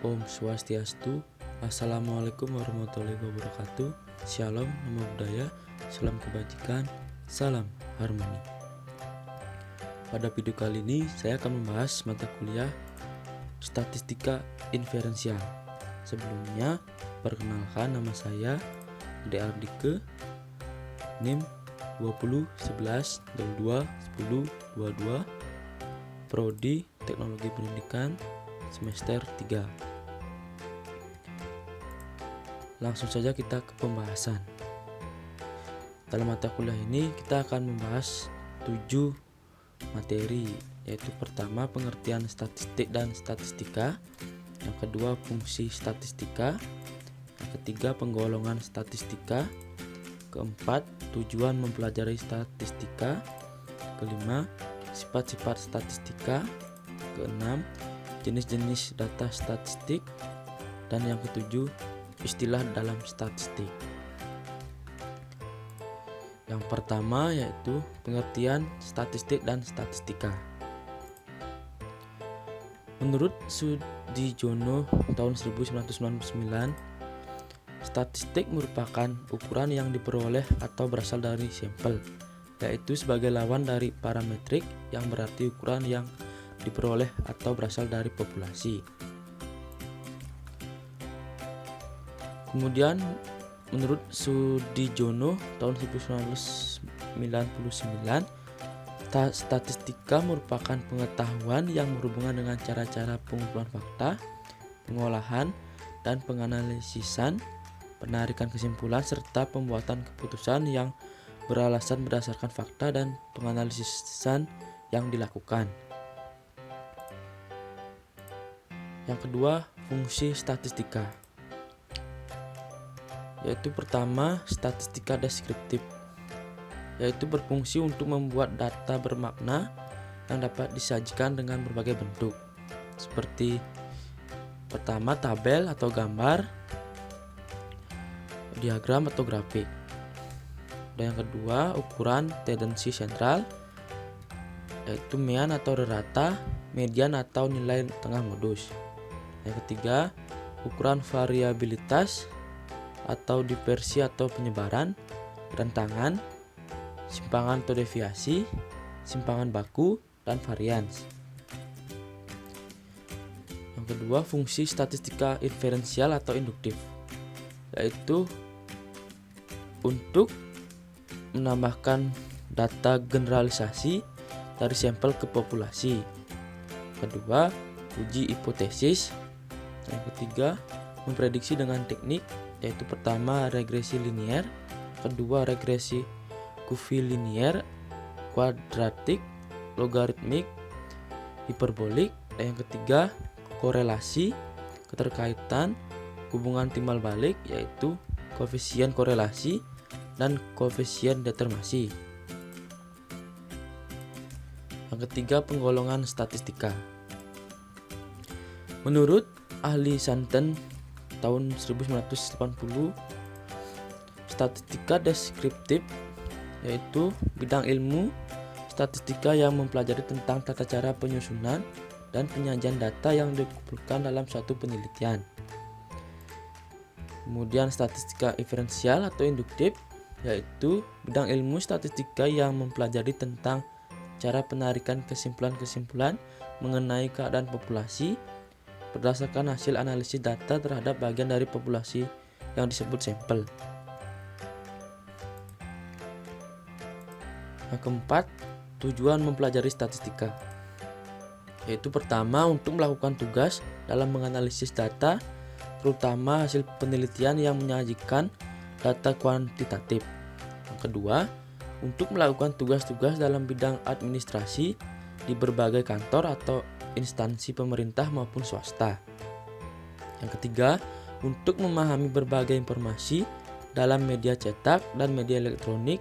Om Swastiastu. Assalamualaikum warahmatullahi wabarakatuh. Shalom, namo budaya, salam kebajikan, salam harmoni. Pada video kali ini saya akan membahas mata kuliah Statistika Inferensial. Sebelumnya, perkenalkan, nama saya Ade Ardike, NIM 20 11 02 10 22, Prodi Teknologi Pendidikan semester 3. Langsung saja kita ke pembahasan. Dalam mata kuliah ini kita akan membahas 7 materi, yaitu pertama pengertian statistik dan statistika, yang kedua fungsi statistika, yang ketiga penggolongan statistika, keempat tujuan mempelajari statistika, kelima sifat-sifat statistika, keenam jenis-jenis data statistik, dan yang ketujuh istilah dalam statistik. Yang pertama yaitu pengertian statistik dan statistika. Menurut Sudhijono tahun 1999, statistik merupakan ukuran yang diperoleh atau berasal dari sampel, yaitu sebagai lawan dari parametrik, yang berarti ukuran yang diperoleh atau berasal dari populasi. Kemudian menurut Sudhijono tahun 1999, statistika merupakan pengetahuan yang berhubungan dengan cara-cara pengumpulan fakta, pengolahan dan penganalisisan, penarikan kesimpulan serta pembuatan keputusan yang beralasan berdasarkan fakta dan penganalisisan yang dilakukan. Yang kedua, fungsi statistika, yaitu pertama statistika deskriptif, yaitu berfungsi untuk membuat data bermakna yang dapat disajikan dengan berbagai bentuk, seperti pertama tabel atau gambar, diagram atau grafik. Dan yang kedua ukuran tendensi sentral, yaitu mean atau rata, median atau nilai tengah modus. Yang ketiga ukuran variabilitas atau dispersi atau penyebaran, rentangan, simpangan atau deviasi, simpangan baku, dan varians. Yang kedua fungsi statistika inferensial atau induktif, yaitu untuk menambahkan data generalisasi dari sampel ke populasi. Kedua, uji hipotesis. Yang ketiga, memprediksi dengan teknik, yaitu pertama regresi linier, kedua regresi kurvilinier, kuadratik, logaritmik, hiperbolik, dan yang ketiga korelasi, keterkaitan, hubungan timbal balik, yaitu koefisien korelasi dan koefisien determinasi. Yang ketiga penggolongan statistika. Menurut ahli Santen tahun 1980, statistika deskriptif yaitu bidang ilmu statistika yang mempelajari tentang tata cara penyusunan dan penyajian data yang dikumpulkan dalam suatu penelitian. Kemudian statistika inferensial atau induktif, yaitu bidang ilmu statistika yang mempelajari tentang cara penarikan kesimpulan-kesimpulan mengenai keadaan populasi berdasarkan hasil analisis data terhadap bagian dari populasi yang disebut sampel. Yang keempat, tujuan mempelajari statistika, yaitu pertama untuk melakukan tugas dalam menganalisis data, terutama hasil penelitian yang menyajikan data kuantitatif. Yang kedua, untuk melakukan tugas-tugas dalam bidang administrasi di berbagai kantor atau instansi pemerintah maupun swasta. Yang ketiga, untuk memahami berbagai informasi dalam media cetak dan media elektronik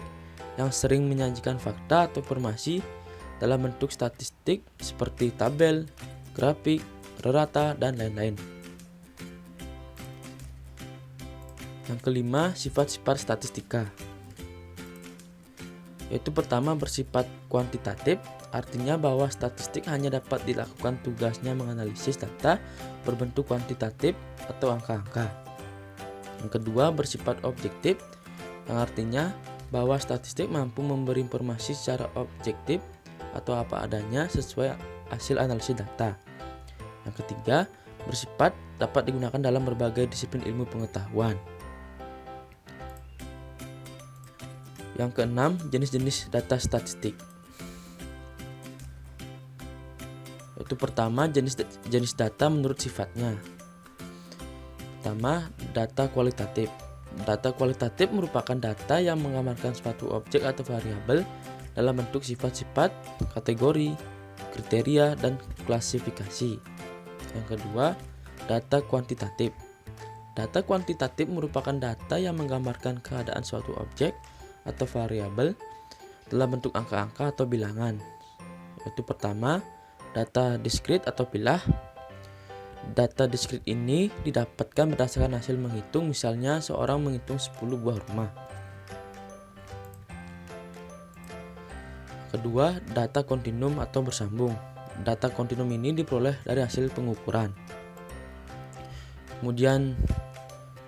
yang sering menyajikan fakta atau informasi dalam bentuk statistik seperti tabel, grafik, rata, dan lain-lain. Yang kelima, sifat-sifat statistika, yaitu pertama bersifat kuantitatif artinya bahwa statistik hanya dapat dilakukan tugasnya menganalisis data berbentuk kuantitatif atau angka-angka. Yang kedua, bersifat objektif, yang artinya bahwa statistik mampu memberi informasi secara objektif atau apa adanya sesuai hasil analisis data. Yang ketiga, bersifat dapat digunakan dalam berbagai disiplin ilmu pengetahuan. Yang keenam, jenis-jenis data statistik. Itu pertama, jenis data menurut sifatnya. Pertama, data kualitatif. Data kualitatif merupakan data yang menggambarkan suatu objek atau variabel dalam bentuk sifat-sifat, kategori, kriteria, dan klasifikasi. Yang kedua, data kuantitatif. Data kuantitatif merupakan data yang menggambarkan keadaan suatu objek atau variabel dalam bentuk angka-angka atau bilangan. Yaitu pertama, data diskrit atau pilah. Data diskrit ini didapatkan berdasarkan hasil menghitung, misalnya seorang menghitung 10 buah rumah. Kedua, data kontinum atau bersambung. Data kontinum ini diperoleh dari hasil pengukuran. Kemudian,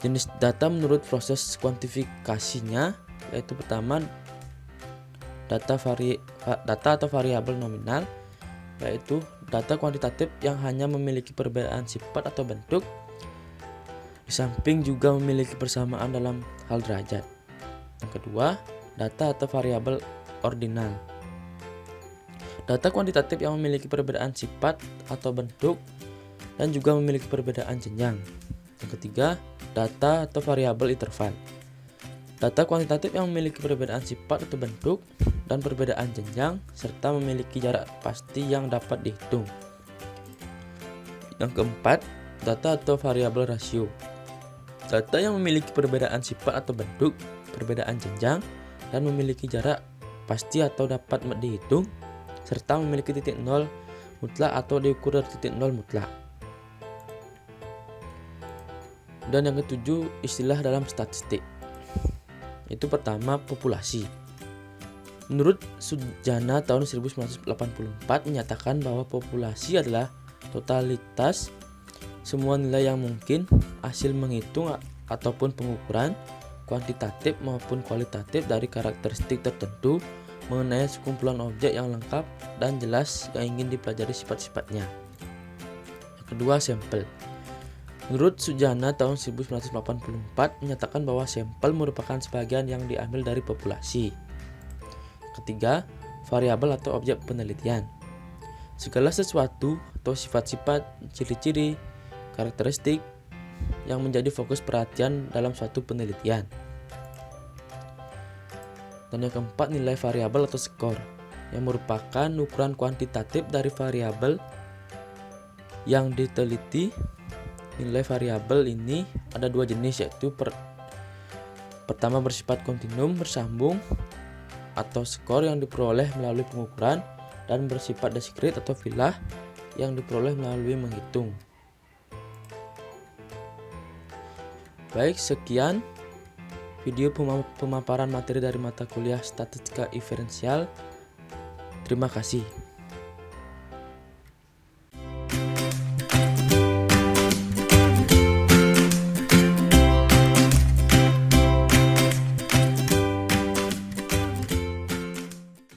jenis data menurut proses kuantifikasinya, yaitu pertama, data atau variabel nominal, yaitu data kuantitatif yang hanya memiliki perbedaan sifat atau bentuk, di samping juga memiliki persamaan dalam hal derajat. Yang kedua, data atau variabel ordinal. Data kuantitatif yang memiliki perbedaan sifat atau bentuk dan juga memiliki perbedaan jenjang. Yang ketiga, data atau variabel interval. Data kuantitatif yang memiliki perbedaan sifat atau bentuk dan perbedaan jenjang serta memiliki jarak pasti yang dapat dihitung. Yang keempat, data atau variabel rasio. Data yang memiliki perbedaan sifat atau bentuk, perbedaan jenjang, dan memiliki jarak pasti atau dapat dihitung serta memiliki titik nol mutlak atau diukur dari titik nol mutlak. Dan yang ketujuh, istilah dalam statistik. Itu pertama, populasi. Menurut Sujana tahun 1984 menyatakan bahwa populasi adalah totalitas semua nilai yang mungkin hasil menghitung ataupun pengukuran kuantitatif maupun kualitatif dari karakteristik tertentu mengenai sekumpulan objek yang lengkap dan jelas yang ingin dipelajari sifat-sifatnya. Yang kedua, sampel. Menurut Sujana tahun 1984 menyatakan bahwa sampel merupakan sebagian yang diambil dari populasi. Ketiga, variabel atau objek penelitian. Segala sesuatu atau sifat-sifat, ciri-ciri, karakteristik yang menjadi fokus perhatian dalam suatu penelitian. Dan yang keempat, nilai variabel atau skor, yang merupakan ukuran kuantitatif dari variabel yang diteliti. Nilai variabel ini ada dua jenis, yaitu pertama bersifat kontinum bersambung atau skor yang diperoleh melalui pengukuran, dan bersifat diskrit atau pilah yang diperoleh melalui menghitung. Baik, sekian video pemaparan materi dari mata kuliah Statistika Inferensial. Terima kasih.